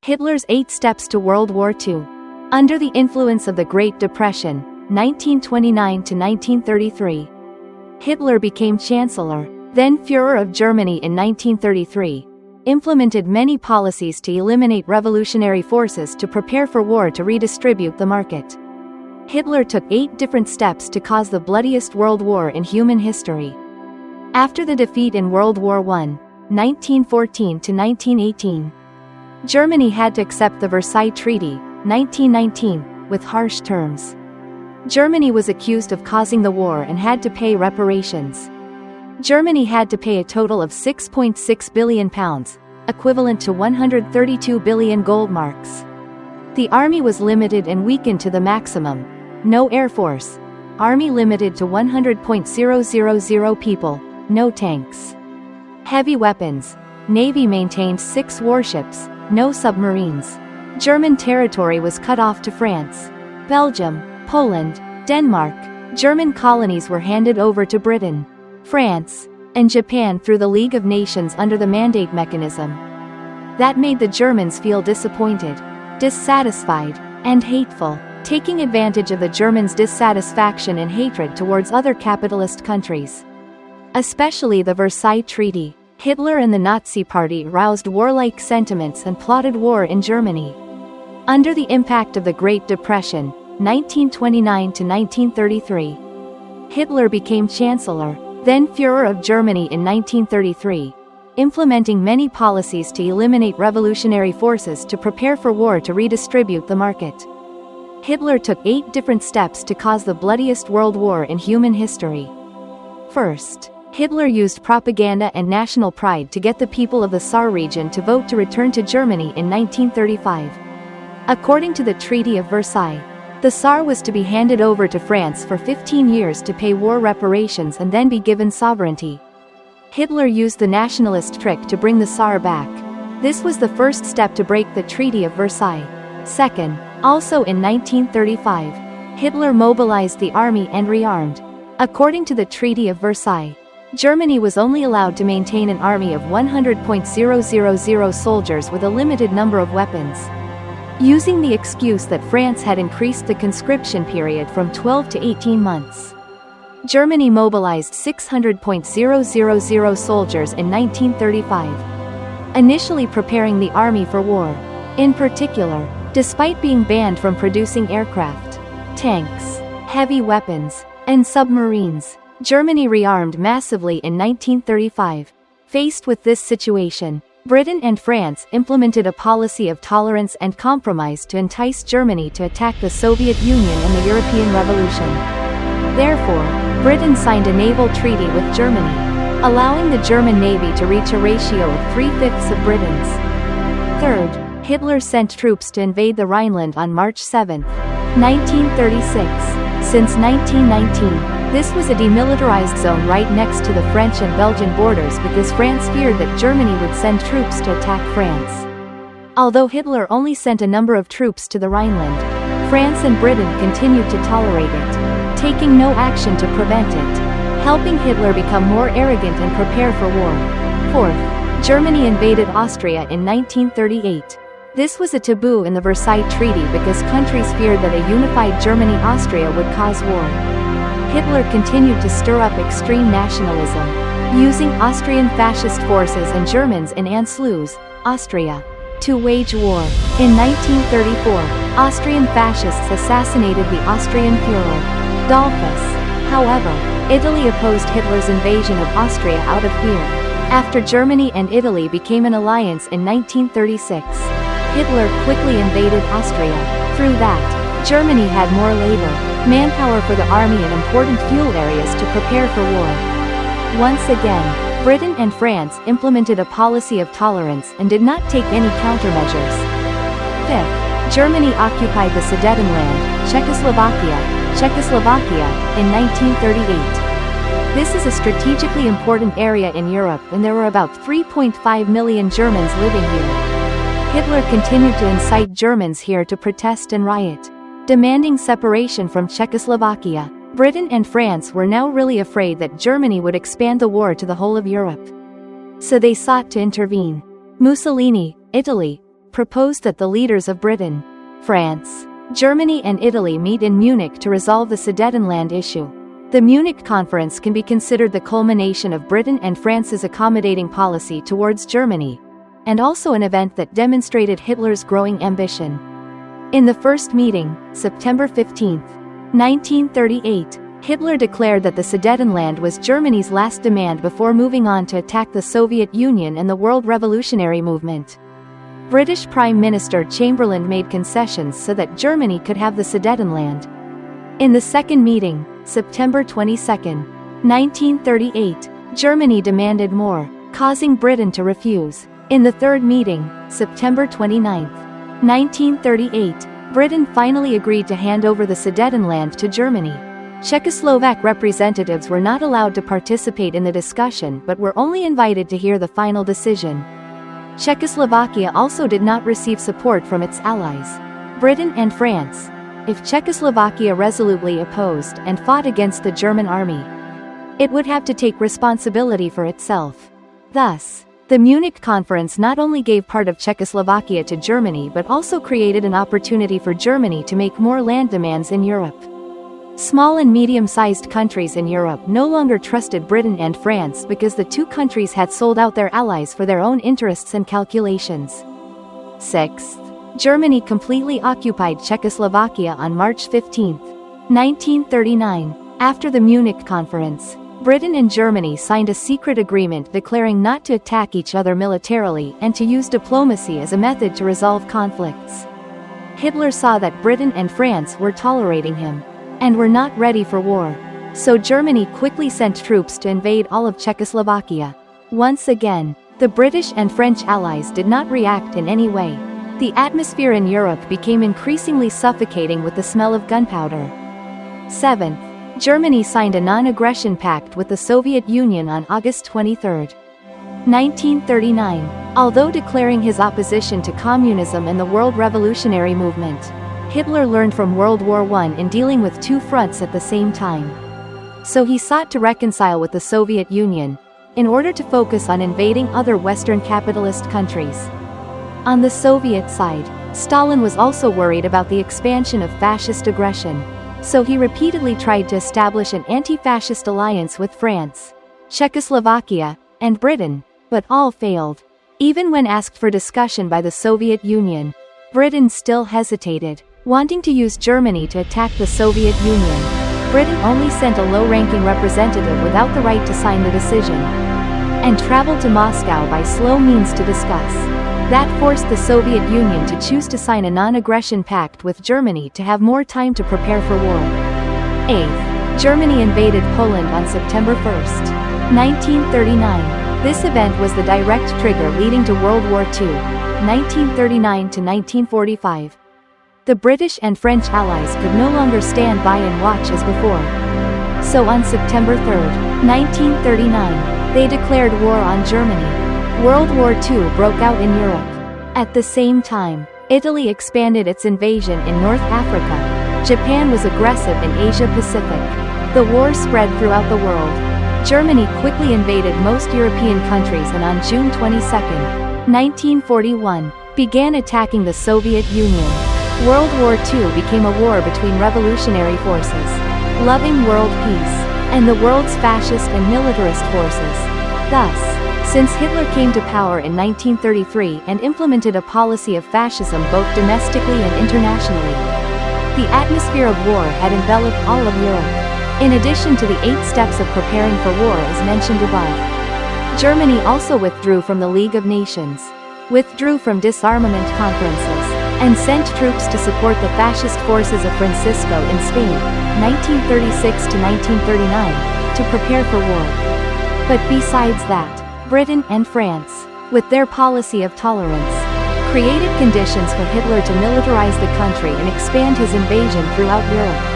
Hitler's 8 Steps to World War II. Under the influence of the Great Depression, 1929 to 1933, Hitler became Chancellor, then Führer of Germany in 1933, implemented many policies to eliminate revolutionary forces to prepare for war to redistribute the market. Hitler took 8 different steps to cause the bloodiest world war in human history. After the defeat in World War I, 1914 to 1918, Germany had to accept the Versailles Treaty, 1919, with harsh terms. Germany was accused of causing the war and had to pay reparations. Germany had to pay a total of £6.6 billion, equivalent to 132 billion gold marks. The army was limited and weakened to the maximum. No air force. Army limited to 100,000 people. No tanks. Heavy weapons. Navy maintained 6 warships. No submarines. German territory was cut off to France, Belgium, Poland, Denmark. German colonies were handed over to Britain, France, and Japan through the League of Nations under the Mandate mechanism. That made the Germans feel disappointed, dissatisfied, and hateful, taking advantage of the Germans' dissatisfaction and hatred towards other capitalist countries. Especially the Versailles Treaty. Hitler and the Nazi Party aroused warlike sentiments and plotted war in Germany. Under the impact of the Great Depression, 1929 to 1933, Hitler became Chancellor, then Führer of Germany in 1933, implementing many policies to eliminate revolutionary forces to prepare for war to redistribute the market. Hitler took 8 different steps to cause the bloodiest world war in human history. First, Hitler used propaganda and national pride to get the people of the Saar region to vote to return to Germany in 1935. According to the Treaty of Versailles, the Saar was to be handed over to France for 15 years to pay war reparations and then be given sovereignty. Hitler used the nationalist trick to bring the Saar back. This was the first step to break the Treaty of Versailles. Second, also in 1935, Hitler mobilized the army and rearmed. According to the Treaty of Versailles, Germany was only allowed to maintain an army of 100,000 soldiers with a limited number of weapons. Using the excuse that France had increased the conscription period from 12 to 18 months, Germany mobilized 600,000 soldiers in 1935, initially preparing the army for war. In particular, despite being banned from producing aircraft, tanks, heavy weapons, and submarines, Germany rearmed massively in 1935. Faced with this situation, Britain and France implemented a policy of tolerance and compromise to entice Germany to attack the Soviet Union and the European Revolution. Therefore, Britain signed a naval treaty with Germany, allowing the German Navy to reach a ratio of 3/5 of Britain's. Third, Hitler sent troops to invade the Rhineland on March 7, 1936. Since 1919, this was a demilitarized zone right next to the French and Belgian borders because France feared that Germany would send troops to attack France. Although Hitler only sent a number of troops to the Rhineland, France and Britain continued to tolerate it, taking no action to prevent it, helping Hitler become more arrogant and prepare for war. Fourth, Germany invaded Austria in 1938. This was a taboo in the Versailles Treaty because countries feared that a unified Germany-Austria would cause war. Hitler continued to stir up extreme nationalism, using Austrian fascist forces and Germans in Anschluss, Austria, to wage war. In 1934, Austrian fascists assassinated the Austrian Führer, Dollfuss. However, Italy opposed Hitler's invasion of Austria out of fear. After Germany and Italy became an alliance in 1936, Hitler quickly invaded Austria. Through that, Germany had more labor, manpower for the army and important fuel areas to prepare for war. Once again, Britain and France implemented a policy of tolerance and did not take any countermeasures. Fifth, Germany occupied the Sudetenland, Czechoslovakia, in 1938. This is a strategically important area in Europe and there were about 3.5 million Germans living here. Hitler continued to incite Germans here to protest and riot, demanding separation from Czechoslovakia. Britain and France were now really afraid that Germany would expand the war to the whole of Europe. So they sought to intervene. Mussolini, Italy, proposed that the leaders of Britain, France, Germany and Italy meet in Munich to resolve the Sudetenland issue. The Munich Conference can be considered the culmination of Britain and France's accommodating policy towards Germany, and also an event that demonstrated Hitler's growing ambition. In the first meeting, September 15, 1938, Hitler declared that the Sudetenland was Germany's last demand before moving on to attack the Soviet Union and the World Revolutionary Movement. British Prime Minister Chamberlain made concessions so that Germany could have the Sudetenland. In the second meeting, September 22, 1938, Germany demanded more, causing Britain to refuse. In the third meeting, September 29, 1938, Britain finally agreed to hand over the Sudetenland to Germany. Czechoslovak representatives were not allowed to participate in the discussion but were only invited to hear the final decision. Czechoslovakia also did not receive support from its allies, Britain and France. If Czechoslovakia resolutely opposed and fought against the German army, it would have to take responsibility for itself. Thus, the Munich Conference not only gave part of Czechoslovakia to Germany but also created an opportunity for Germany to make more land demands in Europe. Small and medium-sized countries in Europe no longer trusted Britain and France because the two countries had sold out their allies for their own interests and calculations. Sixth, Germany completely occupied Czechoslovakia on March 15, 1939. After the Munich Conference, Britain and Germany signed a secret agreement declaring not to attack each other militarily and to use diplomacy as a method to resolve conflicts. Hitler saw that Britain and France were tolerating him, and were not ready for war. So Germany quickly sent troops to invade all of Czechoslovakia. Once again, the British and French allies did not react in any way. The atmosphere in Europe became increasingly suffocating with the smell of gunpowder. 7th, Germany signed a non-aggression pact with the Soviet Union on August 23, 1939. Although declaring his opposition to communism and the World Revolutionary Movement, Hitler learned from World War I in dealing with two fronts at the same time. So he sought to reconcile with the Soviet Union, in order to focus on invading other Western capitalist countries. On the Soviet side, Stalin was also worried about the expansion of fascist aggression, so he repeatedly tried to establish an anti-fascist alliance with France, Czechoslovakia, and Britain, but all failed. Even when asked for discussion by the Soviet Union, Britain still hesitated, wanting to use Germany to attack the Soviet Union. Britain only sent a low-ranking representative without the right to sign the decision, and traveled to Moscow by slow means to discuss. That forced the Soviet Union to choose to sign a non-aggression pact with Germany to have more time to prepare for war. 8th, Germany invaded Poland on September 1, 1939. This event was the direct trigger leading to World War II, 1939 to 1945. The British and French allies could no longer stand by and watch as before. So on September 3, 1939, they declared war on Germany. World War II broke out in Europe. At the same time, Italy expanded its invasion in North Africa. Japan was aggressive in Asia Pacific. The war spread throughout the world. Germany quickly invaded most European countries and on June 22, 1941, began attacking the Soviet Union. World War II became a war between revolutionary forces, loving world peace, and the world's fascist and militarist forces. Thus, since Hitler came to power in 1933 and implemented a policy of fascism both domestically and internationally, the atmosphere of war had enveloped all of Europe. In addition to the 8 steps of preparing for war as mentioned above, Germany also withdrew from the League of Nations, withdrew from disarmament conferences, and sent troops to support the fascist forces of Francisco in Spain, 1936 to 1939, to prepare for war. But besides that, Britain and France, with their policy of tolerance, created conditions for Hitler to militarize the country and expand his invasion throughout Europe.